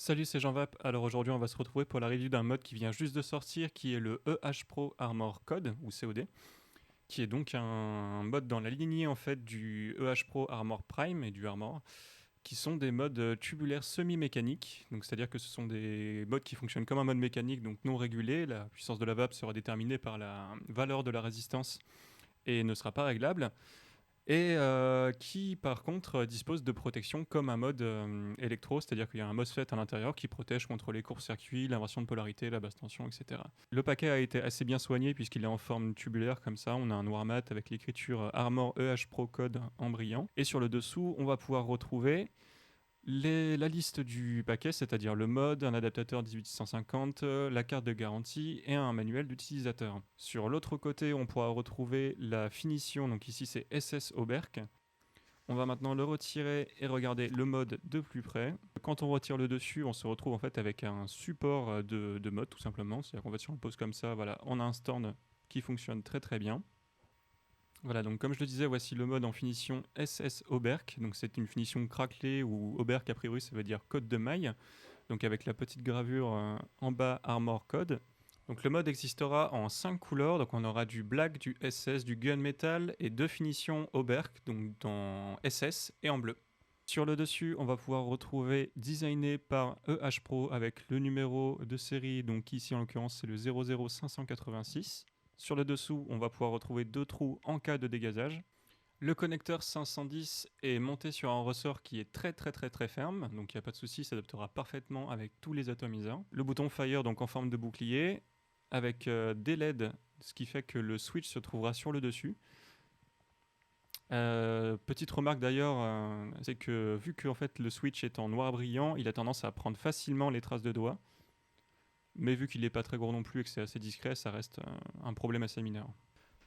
Salut, c'est Jean-Vap. Alors aujourd'hui, on va se retrouver pour la review d'un mode qui vient juste de sortir, qui est le EH Pro Armor Code, ou COD, qui est donc un mode dans la lignée en fait du EH Pro Armor Prime et du Armor, qui sont des modes tubulaires semi-mécaniques. Donc c'est-à-dire que ce sont des modes qui fonctionnent comme un mode mécanique, donc non régulé. La puissance de la vape sera déterminée par la valeur de la résistance et ne sera pas réglable et qui par contre dispose de protection comme un mode électro, c'est-à-dire qu'il y a un MOSFET à l'intérieur qui protège contre les courts-circuits, l'inversion de polarité, la basse tension, etc. Le paquet a été assez bien soigné puisqu'il est en forme tubulaire comme ça, on a un noir mat avec l'écriture Armor EH Pro Code en brillant, et sur le dessous on va pouvoir retrouver la liste du paquet, c'est-à-dire le mode, un adaptateur 18650, la carte de garantie et un manuel d'utilisateur. Sur l'autre côté, on pourra retrouver la finition, donc ici c'est SS Auberk. On va maintenant le retirer et regarder le mode de plus près. Quand on retire le dessus, on se retrouve en fait avec un support de mode tout simplement. C'est-à-dire qu'en fait si on le pose comme ça, voilà, on a un stand qui fonctionne très très bien. Voilà, donc comme je le disais, voici le mode en finition SS Auberk. Donc c'est une finition craquelée ou Auberk a priori ça veut dire code de maille. Donc avec la petite gravure en bas Armor Code. Donc le mode existera en 5 couleurs. Donc on aura du black, du SS, du gunmetal et 2 finitions Auberk, donc en SS et en bleu. Sur le dessus, on va pouvoir retrouver designé par EH Pro avec le numéro de série, donc ici en l'occurrence c'est le 00586. Sur le dessous, on va pouvoir retrouver 2 trous en cas de dégazage. Le connecteur 510 est monté sur un ressort qui est très ferme, donc il n'y a pas de souci, s'adaptera parfaitement avec tous les atomiseurs. Le bouton Fire donc en forme de bouclier, avec des LED, ce qui fait que le switch se trouvera sur le dessus. Petite remarque d'ailleurs, c'est que vu que en fait, le switch est en noir brillant, il a tendance à prendre facilement les traces de doigts. Mais vu qu'il n'est pas très gros non plus et que c'est assez discret, ça reste un problème assez mineur.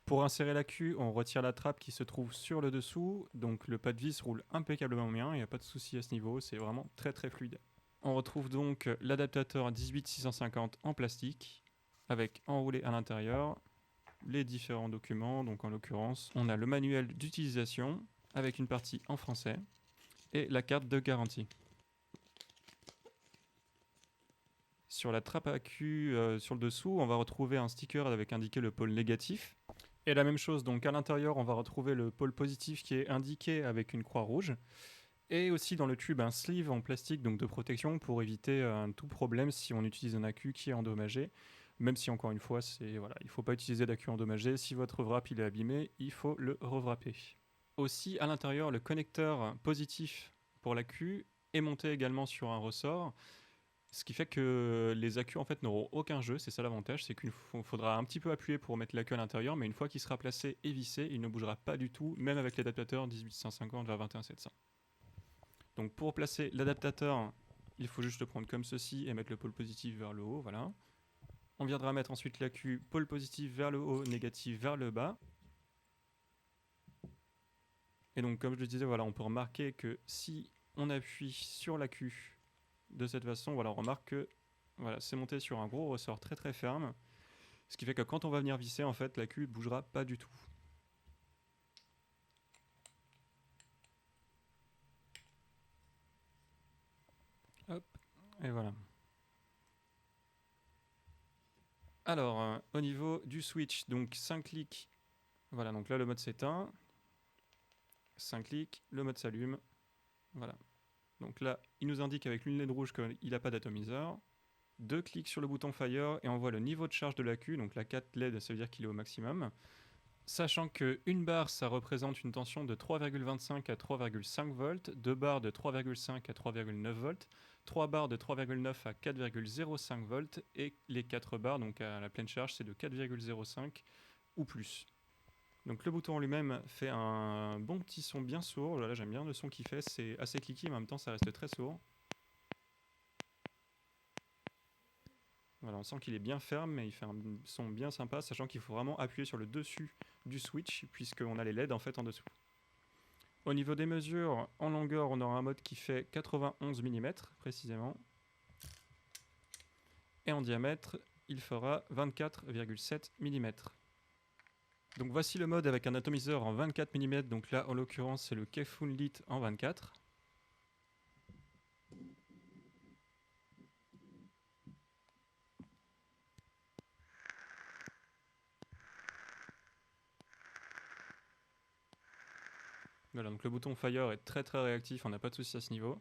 Pour insérer la queue, on retire la trappe qui se trouve sur le dessous, donc le pas de vis roule impeccablement bien, il n'y a pas de souci à ce niveau, c'est vraiment très fluide. On retrouve donc l'adaptateur 18650 en plastique, avec enroulé à l'intérieur les différents documents, donc en l'occurrence, on a le manuel d'utilisation, avec une partie en français, et la carte de garantie. Sur la trappe à cul, sur le dessous, on va retrouver un sticker avec indiqué le pôle négatif. Et la même chose, donc à l'intérieur, on va retrouver le pôle positif qui est indiqué avec une croix rouge. Et aussi dans le tube, un sleeve en plastique donc de protection pour éviter tout problème si on utilise un accu qui est endommagé. Même si encore une fois, voilà, il ne faut pas utiliser d'accu endommagé. Si votre wrap il est abîmé, il faut le rewrapper. Aussi, à l'intérieur, le connecteur positif pour l'accu est monté également sur un ressort. Ce qui fait que les accus en fait n'auront aucun jeu, c'est ça l'avantage, c'est qu'il faudra un petit peu appuyer pour mettre l'accu à l'intérieur, mais une fois qu'il sera placé et vissé, il ne bougera pas du tout, même avec l'adaptateur 18150 vers 21700. Donc pour placer l'adaptateur, il faut juste le prendre comme ceci et mettre le pôle positif vers le haut, voilà. On viendra mettre ensuite l'accu pôle positif vers le haut, négatif vers le bas. Et donc comme je le disais, voilà, on peut remarquer que si on appuie sur l'accu de cette façon, voilà, on remarque que voilà, c'est monté sur un gros ressort très ferme, ce qui fait que quand on va venir visser, en fait, l'accu ne bougera pas du tout. Hop, et voilà. Alors, au niveau du switch, donc 5 clics, voilà, donc là le mode s'éteint, 5 clics, le mode s'allume, voilà. Donc là, il nous indique avec l'une LED rouge qu'il n'a pas d'atomiseur. 2 clics sur le bouton Fire et on voit le niveau de charge de l'accu, donc la 4 LED, ça veut dire qu'il est au maximum. Sachant qu'une barre, ça représente une tension de 3,25 à 3,5 volts, 2 barres de 3,5 à 3,9 volts, 3 barres de 3,9 à 4,05 volts, et les 4 barres, donc à la pleine charge, c'est de 4,05 ou plus. Donc le bouton en lui-même fait un bon petit son bien sourd. Là j'aime bien le son qu'il fait, c'est assez cliqué mais en même temps ça reste très sourd. Voilà, on sent qu'il est bien ferme mais il fait un son bien sympa, sachant qu'il faut vraiment appuyer sur le dessus du switch puisqu'on a les LED en fait en dessous. Au niveau des mesures, en longueur on aura un mode qui fait 91 mm précisément. Et en diamètre il fera 24,7 mm. Donc voici le mode avec un atomiseur en 24 mm, donc là en l'occurrence c'est le Kefun Lite en 24. Voilà, donc le bouton Fire est très très réactif, on n'a pas de souci à ce niveau.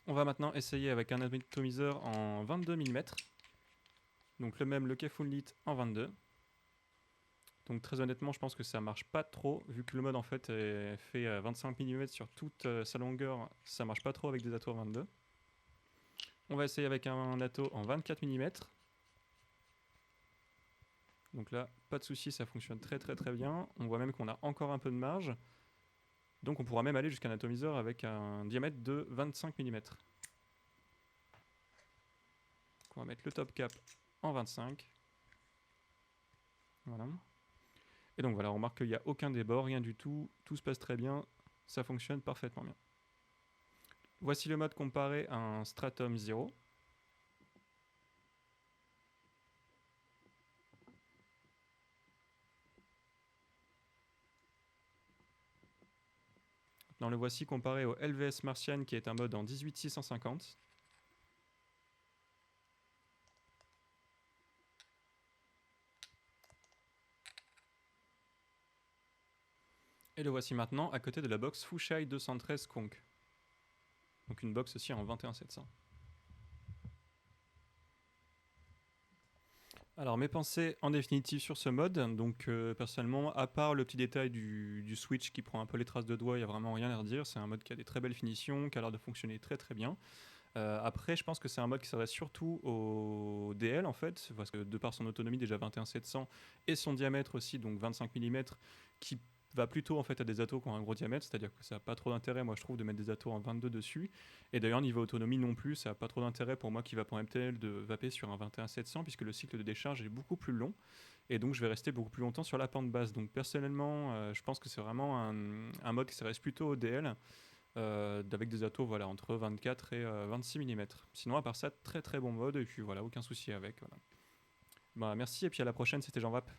On va maintenant essayer avec un atomiseur en 22 mm. Donc le même, le Kefun Lit en 22. Donc très honnêtement, je pense que ça marche pas trop, vu que le mode en fait est fait à 25 mm sur toute sa longueur, ça marche pas trop avec des atos 22. On va essayer avec un ato en 24 mm. Donc là, pas de souci, ça fonctionne très très très bien. On voit même qu'on a encore un peu de marge. Donc on pourra même aller jusqu'à un atomiseur avec un diamètre de 25 mm. Donc on va mettre le top cap en 25. Voilà. Et donc voilà, on remarque qu'il n'y a aucun débord, rien du tout. Tout se passe très bien, ça fonctionne parfaitement bien. Voici le mode comparé à un Stratum 0. Dans le voici comparé au LVS Martian qui est un mode en 18650. Et le voici maintenant à côté de la box Fushai 213 Konk. Donc une box aussi en 21700. Alors mes pensées en définitive sur ce mode, donc personnellement, à part le petit détail du switch qui prend un peu les traces de doigts, il n'y a vraiment rien à redire. C'est un mode qui a des très belles finitions, qui a l'air de fonctionner très très bien. Après, je pense que c'est un mode qui s'adresse surtout au DL en fait, parce que de par son autonomie déjà 21700 et son diamètre aussi, donc 25 mm, qui va plutôt en fait à des atos qui ont un gros diamètre, c'est-à-dire que ça n'a pas trop d'intérêt, moi je trouve, de mettre des atos en 22 dessus. Et d'ailleurs, niveau autonomie non plus, ça n'a pas trop d'intérêt pour moi qui va pour MTL de vaper sur un 21700, puisque le cycle de décharge est beaucoup plus long. Et donc je vais rester beaucoup plus longtemps sur la pente basse. Donc personnellement, je pense que c'est vraiment un mode qui s'adresse plutôt au DL. Avec des atos voilà, entre 24 et 26 mm. Sinon, à part ça, très très bon mode, et puis voilà, aucun souci avec. Voilà. Bah, merci, et puis à la prochaine, c'était Jean Vape.